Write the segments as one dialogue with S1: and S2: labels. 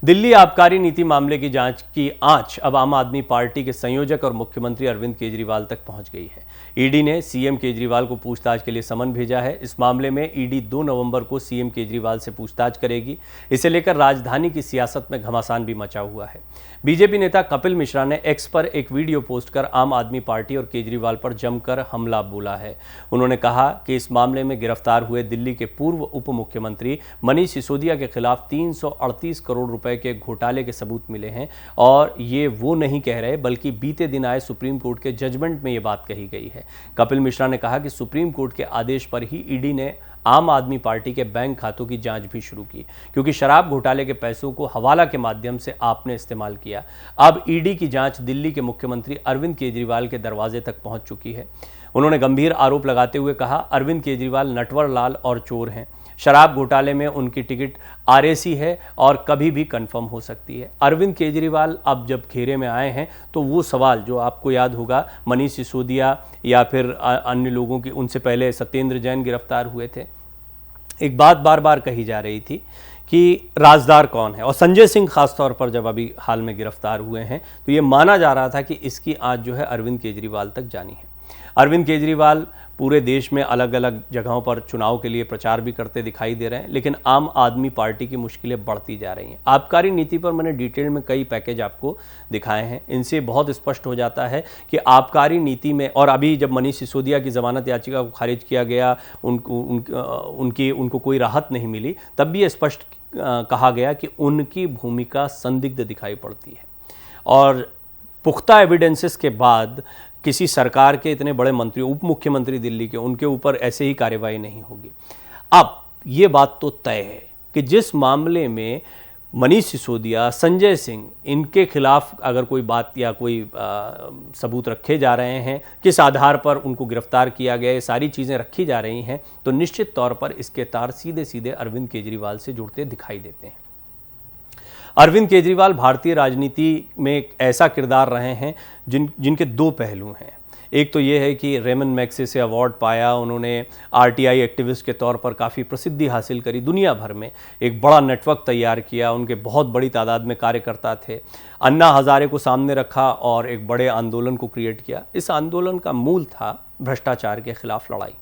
S1: दिल्ली आबकारी नीति मामले की जांच की आंच अब आम आदमी पार्टी के संयोजक और मुख्यमंत्री अरविंद केजरीवाल तक पहुंच गई है। ईडी ने सीएम केजरीवाल को पूछताछ के लिए समन भेजा है। इस मामले में ईडी 2 नवंबर को सीएम केजरीवाल से पूछताछ करेगी। इसे लेकर राजधानी की सियासत में घमासान भी मचा हुआ है। बीजेपी नेता कपिल मिश्रा ने एक्स पर एक वीडियो पोस्ट कर आम आदमी पार्टी और केजरीवाल पर जमकर हमला बोला है। उन्होंने कहा कि इस मामले में गिरफ्तार हुए दिल्ली के पूर्व उप मुख्यमंत्री मनीष सिसोदिया के खिलाफ 338 करोड़ रुपए के घोटाले के सबूत मिले हैं और ये वो नहीं कह रहे बल्कि बीते दिन आए सुप्रीम कोर्ट के जजमेंट में ये बात कही गई है। कपिल मिश्रा ने कहा कि सुप्रीम कोर्ट के आदेश पर ही ईडी ने आम आदमी पार्टी के बैंक खातों की जांच भी शुरू की, क्योंकि शराब घोटाले के पैसों को हवाला के माध्यम से आपने इस्तेमाल किया। अब ईडी की जांच दिल्ली के मुख्यमंत्री अरविंद केजरीवाल के दरवाजे तक पहुंच चुकी है। उन्होंने गंभीर आरोप लगाते हुए कहा, अरविंद केजरीवाल नटवर लाल और चोर हैं। शराब घोटाले में उनकी टिकट आरएसी है और कभी भी कंफर्म हो सकती है। अरविंद केजरीवाल अब जब घेरे में आए हैं तो वो सवाल जो आपको याद होगा मनीष सिसोदिया या फिर अन्य लोगों की, उनसे पहले सत्येंद्र जैन गिरफ्तार हुए थे। एक बात बार बार कही जा रही थी कि राजदार कौन है, और संजय सिंह खासतौर पर जब अभी हाल में गिरफ्तार हुए हैं तो ये माना जा रहा था कि इसकी आंच जो है अरविंद केजरीवाल तक जानी है। अरविंद केजरीवाल पूरे देश में अलग अलग जगहों पर चुनाव के लिए प्रचार भी करते दिखाई दे रहे हैं, लेकिन आम आदमी पार्टी की मुश्किलें बढ़ती जा रही हैं। आबकारी नीति पर मैंने डिटेल में कई पैकेज आपको दिखाए हैं। इनसे बहुत स्पष्ट हो जाता है कि आबकारी नीति में, और अभी जब मनीष सिसोदिया की जमानत याचिका को खारिज किया गया, उनको कोई राहत नहीं मिली, तब भी ये स्पष्ट कहा गया कि उनकी भूमिका संदिग्ध दिखाई पड़ती है। और पुख्ता एविडेंसेस के बाद किसी सरकार के इतने बड़े मंत्री, उप मुख्यमंत्री दिल्ली के, उनके ऊपर ऐसे ही कार्रवाई नहीं होगी। अब ये बात तो तय है कि जिस मामले में मनीष सिसोदिया, संजय सिंह, इनके खिलाफ अगर कोई बात या कोई सबूत रखे जा रहे हैं, किस आधार पर उनको गिरफ्तार किया गया, ये सारी चीज़ें रखी जा रही हैं, तो निश्चित तौर पर इसके तार सीधे सीधे अरविंद केजरीवाल से जुड़ते दिखाई देते हैं। अरविंद केजरीवाल भारतीय राजनीति में एक ऐसा किरदार रहे हैं जिनके 2 पहलू हैं। एक तो ये है कि रेमन मैग्सेसे से अवार्ड पाया, उन्होंने आरटीआई एक्टिविस्ट के तौर पर काफ़ी प्रसिद्धि हासिल करी, दुनिया भर में एक बड़ा नेटवर्क तैयार किया, उनके बहुत बड़ी तादाद में कार्यकर्ता थे। अन्ना हजारे को सामने रखा और एक बड़े आंदोलन को क्रिएट किया। इस आंदोलन का मूल था भ्रष्टाचार के खिलाफ लड़ाई,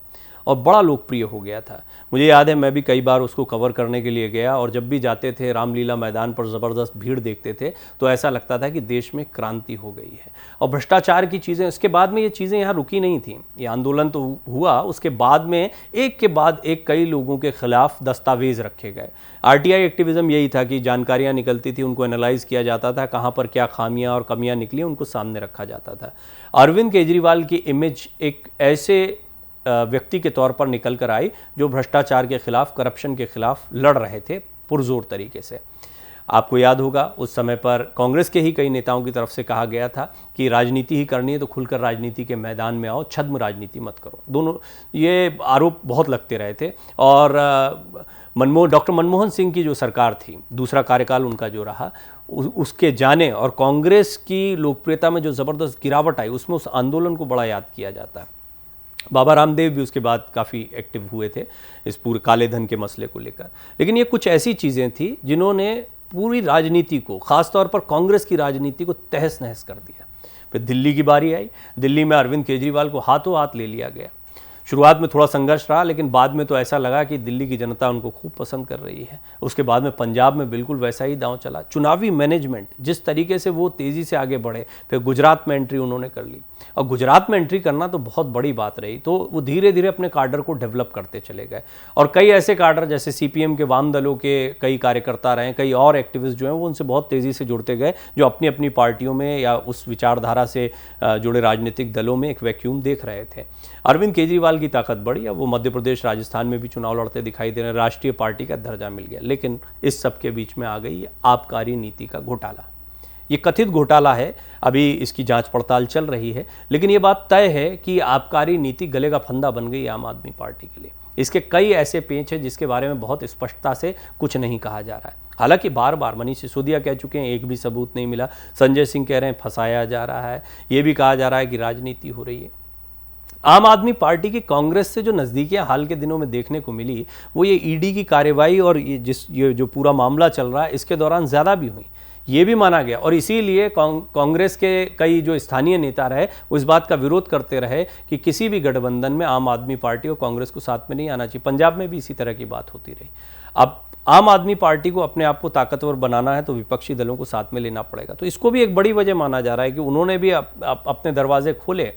S1: और बड़ा लोकप्रिय हो गया था। मुझे याद है मैं भी कई बार उसको कवर करने के लिए गया, और जब भी जाते थे रामलीला मैदान पर ज़बरदस्त भीड़ देखते थे तो ऐसा लगता था कि देश में क्रांति हो गई है। और भ्रष्टाचार की चीज़ें, इसके बाद में ये चीज़ें यहाँ रुकी नहीं थी। ये आंदोलन तो हुआ, उसके बाद में एक के बाद एक कई लोगों के खिलाफ दस्तावेज रखे गए। आरटीआई एक्टिविज़म यही था कि जानकारियाँ निकलती थी, उनको एनालाइज़ किया जाता था, कहाँ पर क्या खामियाँ और कमियाँ निकली उनको सामने रखा जाता था। अरविंद केजरीवाल की इमेज एक ऐसे व्यक्ति के तौर पर निकल कर आई जो भ्रष्टाचार के खिलाफ, करप्शन के खिलाफ लड़ रहे थे पुरजोर तरीके से। आपको याद होगा उस समय पर कांग्रेस के ही कई नेताओं की तरफ से कहा गया था कि राजनीति ही करनी है तो खुलकर राजनीति के मैदान में आओ, छद्म राजनीति मत करो। दोनों ये आरोप बहुत लगते रहे थे। और डॉक्टर मनमोहन सिंह की जो सरकार थी, दूसरा कार्यकाल उनका जो रहा, उसके जाने और कांग्रेस की लोकप्रियता में जो ज़बरदस्त गिरावट आई, उसमें उस आंदोलन को बड़ा याद किया जाता है। बाबा रामदेव भी उसके बाद काफ़ी एक्टिव हुए थे इस पूरे काले धन के मसले को लेकर। लेकिन ये कुछ ऐसी चीज़ें थी जिन्होंने पूरी राजनीति को, ख़ासतौर पर कांग्रेस की राजनीति को तहस नहस कर दिया। फिर दिल्ली की बारी आई, दिल्ली में अरविंद केजरीवाल को हाथों हाथ ले लिया गया। शुरुआत में थोड़ा संघर्ष रहा, लेकिन बाद में तो ऐसा लगा कि दिल्ली की जनता उनको खूब पसंद कर रही है। उसके बाद में पंजाब में बिल्कुल वैसा ही दांव चला। चुनावी मैनेजमेंट जिस तरीके से वो तेज़ी से आगे बढ़े, फिर गुजरात में एंट्री उन्होंने कर ली, और गुजरात में एंट्री करना तो बहुत बड़ी बात रही। तो वो धीरे धीरे अपने कार्डर को डेवलप करते चले गए, और कई ऐसे कार्डर जैसे सीपीएम के वाम दलों के कई कार्यकर्ता रहे, कई और एक्टिविस्ट जो हैं वो उनसे बहुत तेज़ी से जुड़ते गए, जो अपनी अपनी पार्टियों में या उस विचारधारा से जुड़े राजनीतिक दलों में एक वैक्यूम देख रहे थे। अरविंद केजरीवाल की ताकत बढ़ी, अब वो मध्य प्रदेश, राजस्थान में भी चुनाव लड़ते दिखाई दे रहे हैं, राष्ट्रीय पार्टी का दर्जा मिल गया। लेकिन इस सब के बीच में आ गई आबकारी नीति का घोटाला। ये कथित घोटाला है, अभी इसकी जांच पड़ताल चल रही है, लेकिन ये बात तय है कि आबकारी नीति गले का फंदा बन गई आम आदमी पार्टी के लिए। इसके कई ऐसे पेंच हैं जिसके बारे में बहुत स्पष्टता से कुछ नहीं कहा जा रहा है। हालांकि बार बार मनीष सिसोदिया कह चुके हैं एक भी सबूत नहीं मिला, संजय सिंह कह रहे हैं फंसाया जा रहा है, ये भी कहा जा रहा है कि राजनीति हो रही है। आम आदमी पार्टी की कांग्रेस से जो नज़दीकियां हाल के दिनों में देखने को मिली, वो ये ईडी की कार्रवाई और ये जो पूरा मामला चल रहा है इसके दौरान ज़्यादा भी हुई, ये भी माना गया। और इसीलिए कांग्रेस के कई जो स्थानीय नेता रहे वो इस बात का विरोध करते रहे कि किसी भी गठबंधन में आम आदमी पार्टी और कांग्रेस को साथ में नहीं आना चाहिए। पंजाब में भी इसी तरह की बात होती रही। अब आम आदमी पार्टी को अपने आप को ताकतवर बनाना है तो विपक्षी दलों को साथ में लेना पड़ेगा। तो इसको भी एक बड़ी वजह माना जा रहा है कि उन्होंने भी अपने दरवाजे खोले।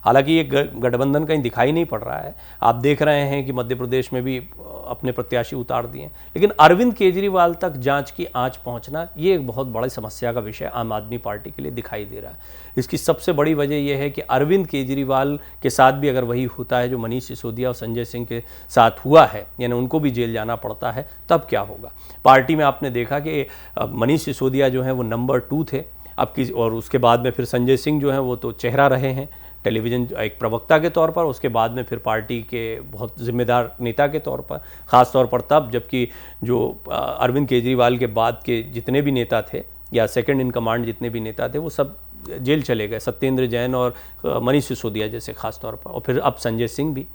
S1: हालांकि ये गठबंधन कहीं दिखाई नहीं पड़ रहा है। आप देख रहे हैं कि मध्य प्रदेश में भी अपने प्रत्याशी उतार दिए, लेकिन अरविंद केजरीवाल तक जांच की आंच पहुंचना ये एक बहुत बड़ी समस्या का विषय आम आदमी पार्टी के लिए दिखाई दे रहा है। इसकी सबसे बड़ी वजह यह है कि अरविंद केजरीवाल के साथ भी अगर वही होता है जो मनीष सिसोदिया और संजय सिंह के साथ हुआ है, यानी उनको भी जेल जाना पड़ता है, तब क्या होगा। पार्टी में आपने देखा कि मनीष सिसोदिया जो है वो नंबर 2 थे अब की, और उसके बाद में फिर संजय सिंह जो है वो तो चेहरा रहे हैं टेलीविज़न एक प्रवक्ता के तौर पर, उसके बाद में फिर पार्टी के बहुत जिम्मेदार नेता के तौर पर, ख़ास तौर पर तब जबकि जो अरविंद केजरीवाल के बाद के जितने भी नेता थे या सेकंड इन कमांड जितने भी नेता थे वो सब जेल चले गए, सत्येंद्र जैन और मनीष सिसोदिया जैसे खास तौर पर, और फिर अब संजय सिंह भी।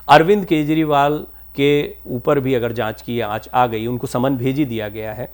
S1: अरविंद केजरीवाल के ऊपर भी अगर जाँच की आँच आ गई, उनको समन भेज ही दिया गया है,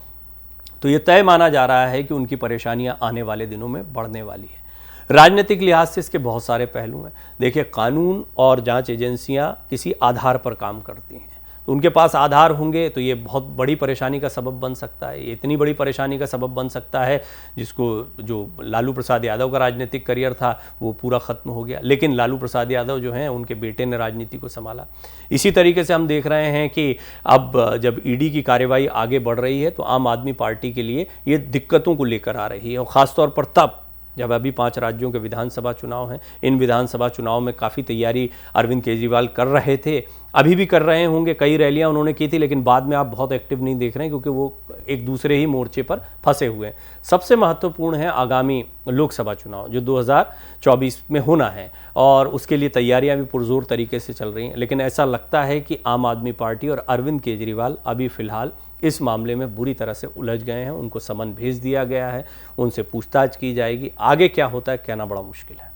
S1: तो ये तय माना जा रहा है कि उनकी परेशानियाँ आने वाले दिनों में बढ़ने वाली है। राजनीतिक लिहाज से इसके बहुत सारे पहलू हैं। देखिए, कानून और जांच एजेंसियां किसी आधार पर काम करती हैं, तो उनके पास आधार होंगे तो ये बहुत बड़ी परेशानी का सबब बन सकता है। ये इतनी बड़ी परेशानी का सबब बन सकता है जिसको जो लालू प्रसाद यादव का राजनीतिक करियर था वो पूरा ख़त्म हो गया, लेकिन लालू प्रसाद यादव जो हैं उनके बेटे ने राजनीति को संभाला। इसी तरीके से हम देख रहे हैं कि अब जब ईडी की कार्रवाई आगे बढ़ रही है तो आम आदमी पार्टी के लिए ये दिक्कतों को लेकर आ रही है, और ख़ासतौर पर तब जब अभी 5 राज्यों के विधानसभा चुनाव हैं। इन विधानसभा चुनाव में काफ़ी तैयारी अरविंद केजरीवाल कर रहे थे, अभी भी कर रहे होंगे, कई रैलियां उन्होंने की थी, लेकिन बाद में आप बहुत एक्टिव नहीं देख रहे हैं क्योंकि वो एक दूसरे ही मोर्चे पर फंसे हुए हैं। सबसे महत्वपूर्ण है आगामी लोकसभा चुनाव जो 2024 में होना है, और उसके लिए तैयारियां भी पुरजोर तरीके से चल रही हैं, लेकिन ऐसा लगता है कि आम आदमी पार्टी और अरविंद केजरीवाल अभी फ़िलहाल इस मामले में बुरी तरह से उलझ गए हैं। उनको समन भेज दिया गया है, उनसे पूछताछ की जाएगी। आगे क्या होता है कहना बड़ा मुश्किल है।